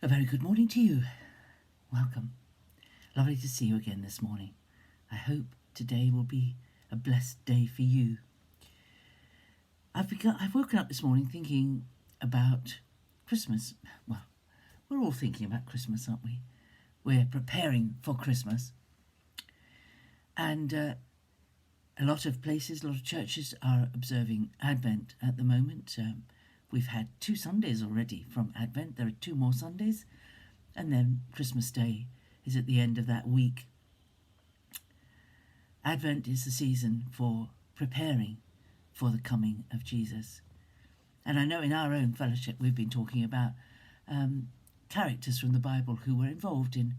A very good morning to you. Welcome. Lovely to see you again this morning. I hope today will be a blessed day for you. I've woken up this morning thinking about Christmas. Well, we're all thinking about Christmas, aren't we? We're preparing for Christmas. And a lot of places, a lot of churches are observing Advent at the moment. We've had 2 Sundays already from Advent. There are 2 more Sundays. And then Christmas Day is at the end of that week. Advent is the season for preparing for the coming of Jesus. And I know in our own fellowship we've been talking about characters from the Bible who were involved in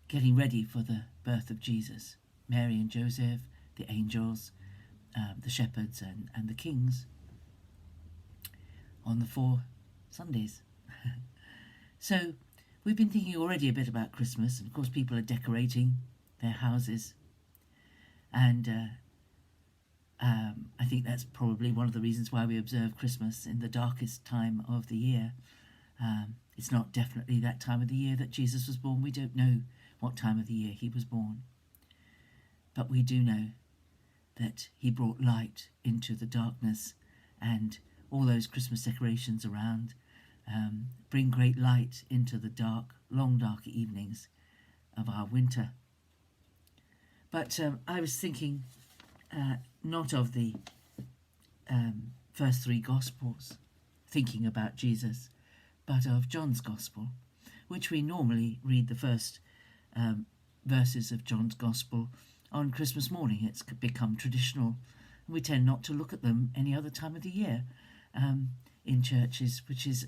getting ready for the birth of Jesus. Mary and Joseph, the angels, the shepherds and the kings on the 4 Sundays. So we've been thinking already a bit about Christmas, and of course people are decorating their houses, and I think that's probably one of the reasons why we observe Christmas in the darkest time of the year. It's not definitely that time of the year that Jesus was born. We don't know what time of the year he was born, but we do know that he brought light into the darkness, and all those Christmas decorations around bring great light into the dark, long dark evenings of our winter. But I was thinking not of the first 3 Gospels, thinking about Jesus, but of John's Gospel, which we normally read the first verses of John's Gospel on Christmas morning. It's become traditional. We tend not to look at them any other time of the year in churches, which is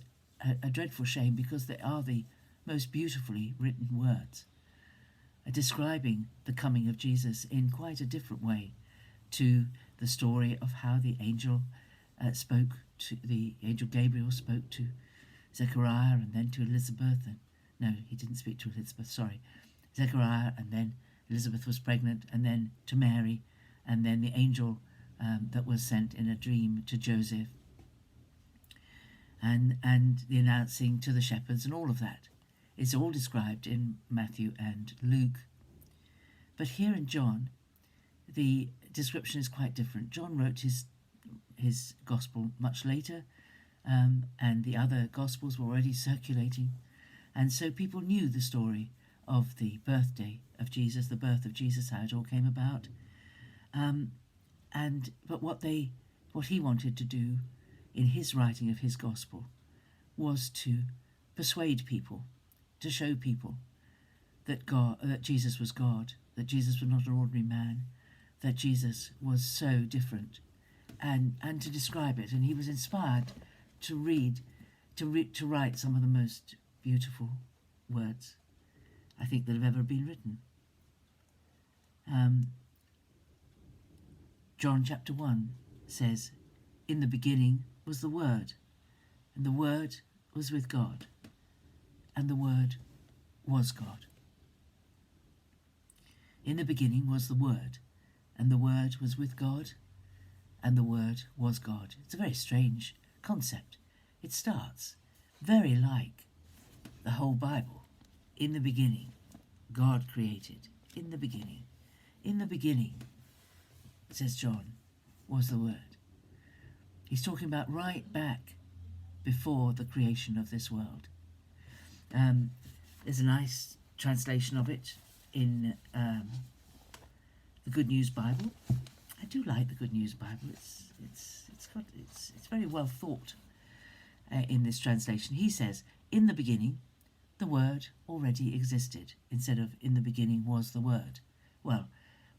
a dreadful shame, because they are the most beautifully written words describing the coming of Jesus in quite a different way to the story of how the angel Gabriel spoke to Zechariah and then to Elizabeth. And no, he didn't speak to Elizabeth, sorry. Zechariah, and then Elizabeth was pregnant, and then to Mary, and then the angel that was sent in a dream to Joseph, and the announcing to the shepherds, and all of that. It's all described in Matthew and Luke. But here in John, the description is quite different. John wrote his gospel much later, and the other gospels were already circulating, and so people knew the story of the birthday of Jesus, the birth of Jesus, how it all came about. But what he wanted to do in his writing of his gospel was to persuade people, to show people that Jesus was God, that Jesus was not an ordinary man, that Jesus was so different, and to describe it. And he was inspired to write some of the most beautiful words, I think, that have ever been written. John chapter 1 says, "In the beginning was the Word, and the Word was with God, and the Word was God." In the beginning was the Word, and the Word was with God, and the Word was God. It's a very strange concept. It starts very like the whole Bible. In the beginning, God created. In the beginning. In the beginning, says John, was the Word. He's talking about right back before the creation of this world. There's a nice translation of it in the Good News Bible. I do like the Good News Bible. It's very well thought in this translation. He says, "In the beginning, the Word already existed," instead of "in the beginning was the Word." Well,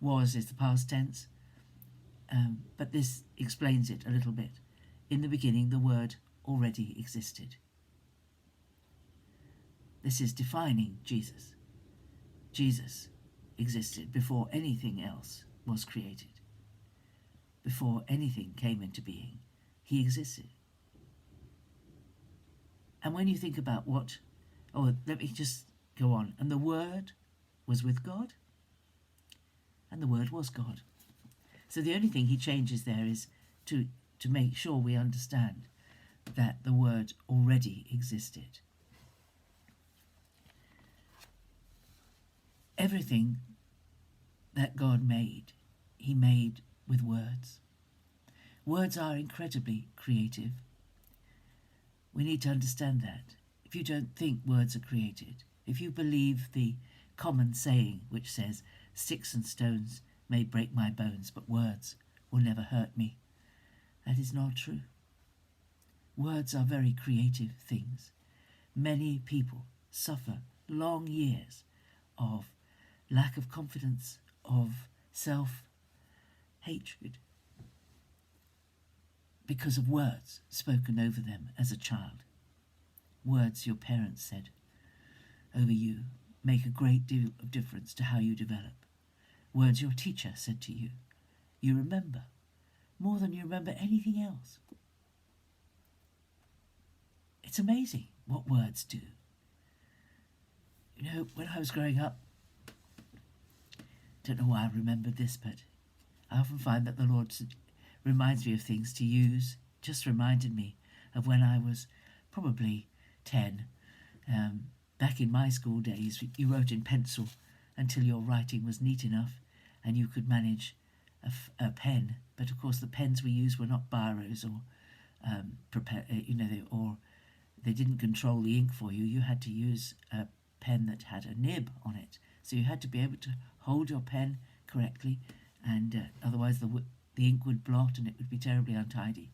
was is the past tense, but this explains it a little bit. In the beginning, the Word already existed. This is defining Jesus. Jesus existed before anything else was created. Before anything came into being, he existed. And when you think about let me just go on. And the Word was with God, and the Word was God. So the only thing he changes there is to make sure we understand that the Word already existed. Everything that God made, he made with words. Words are incredibly creative. We need to understand that. If you don't think words are created, if you believe the common saying which says, "Sticks and stones may break my bones, but words will never hurt me," that is not true. Words are very creative things. Many people suffer long years of lack of confidence, of self-hatred, because of words spoken over them as a child. Words your parents said over you make a great deal of difference to how you develop. Words your teacher said to you, you remember more than you remember anything else. It's amazing what words do. You know, when I was growing up, don't know why I remembered this, but I often find that the Lord reminds me of things to use. Just reminded me of when I was probably 10. Back in my school days, you wrote in pencil until your writing was neat enough and you could manage a pen. But of course the pens we used were not biros or or they didn't control the ink for you. You had to use a pen that had a nib on it. So you had to be able to hold your pen correctly, and otherwise the ink would blot and it would be terribly untidy.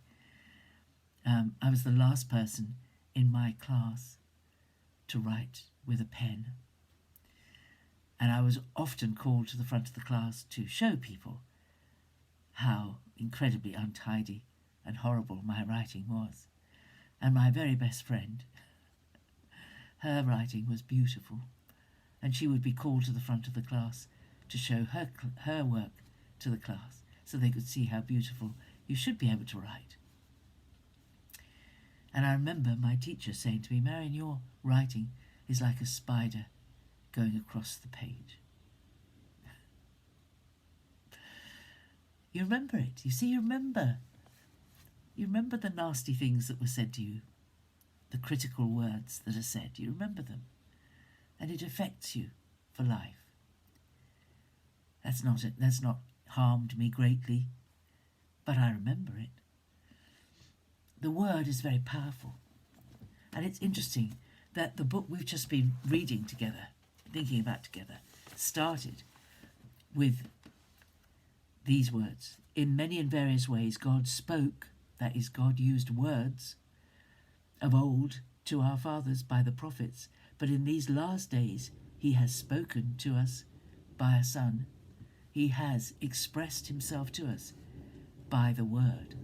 I was the last person in my class to write with a pen, and I was often called to the front of the class to show people how incredibly untidy and horrible my writing was. And my very best friend, her writing was beautiful, and she would be called to the front of the class to show her work to the class so they could see how beautiful you should be able to write. And I remember my teacher saying to me, "Marion, your writing is like a spider going across the page." You remember it. You see, you remember the nasty things that were said to you, the critical words that are said. You remember them, and it affects you for life. That's not harmed me greatly, but I remember it. The word is very powerful, and it's interesting that the book we've just been reading together, thinking about together, started with these words. In many and various ways God spoke, that is, God used words of old to our fathers by the prophets, but in these last days he has spoken to us by a Son. He has expressed himself to us by the word.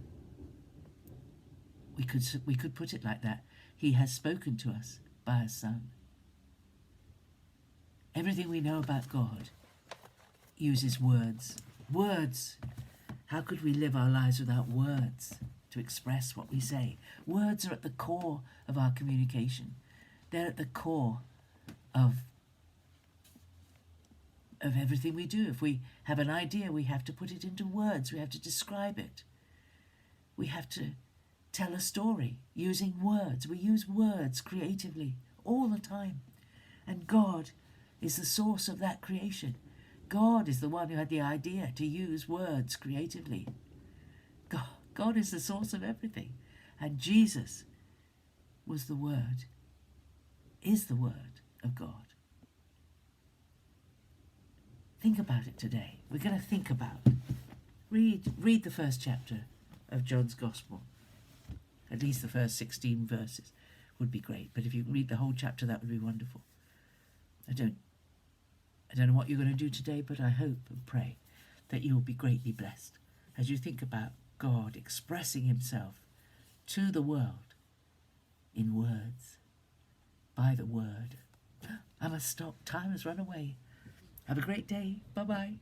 We could put it like that. He has spoken to us by a Son. Everything we know about God uses words. Words. How could we live our lives without words to express what we say? Words are at the core of our communication. They're at the core of everything we do. If we have an idea, we have to put it into words. We have to describe it. We have to tell a story using words. We use words creatively all the time. And God is the source of that creation. God is the one who had the idea to use words creatively. God is the source of everything. And Jesus was the Word, is the Word of God. Think about it today. We're going to think about it. Read the first chapter of John's Gospel. At least the first 16 verses would be great. But if you read the whole chapter, that would be wonderful. I don't know what you're going to do today, but I hope and pray that you will be greatly blessed as you think about God expressing himself to the world in words, by the word. I must stop. Time has run away. Have a great day. Bye-bye.